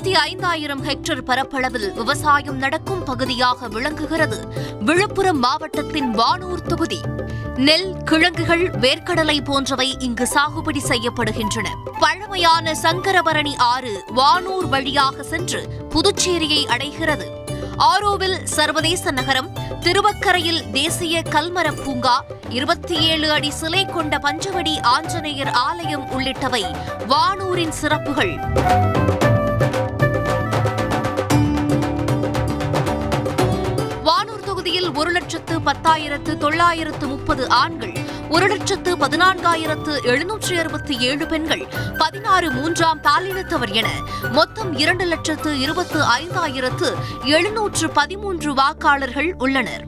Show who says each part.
Speaker 1: 25,000 hectare பரப்பளவில் விவசாயம் நடக்கும் பகுதியாக விளங்குகிறது விழுப்புரம் மாவட்டத்தின் வானூர் தொகுதி. நெல், கிழங்குகள், வேர்க்கடலை போன்றவை இங்கு சாகுபடி செய்யப்படுகின்றன. பழமையான சங்கரபரணி ஆறு வானூர் வழியாக சென்று புதுச்சேரியை அடைகிறது. ஆரோவில் சர்வதேச நகரம், திருவக்கரையில் தேசிய கல்மரப் பூங்கா, 27 அடி சிலை கொண்ட பஞ்சவடி ஆஞ்சநேயர் ஆலயம் உள்ளிட்டவை வானூரின் சிறப்புகள். வானூர் தொகுதியில் 1,10,930 ஆண்கள், 1,14,767 பெண்கள், 16 மூன்றாம் பாலினத்தவர் என மொத்தம் 2,25,713 வாக்காளர்கள் உள்ளனர்.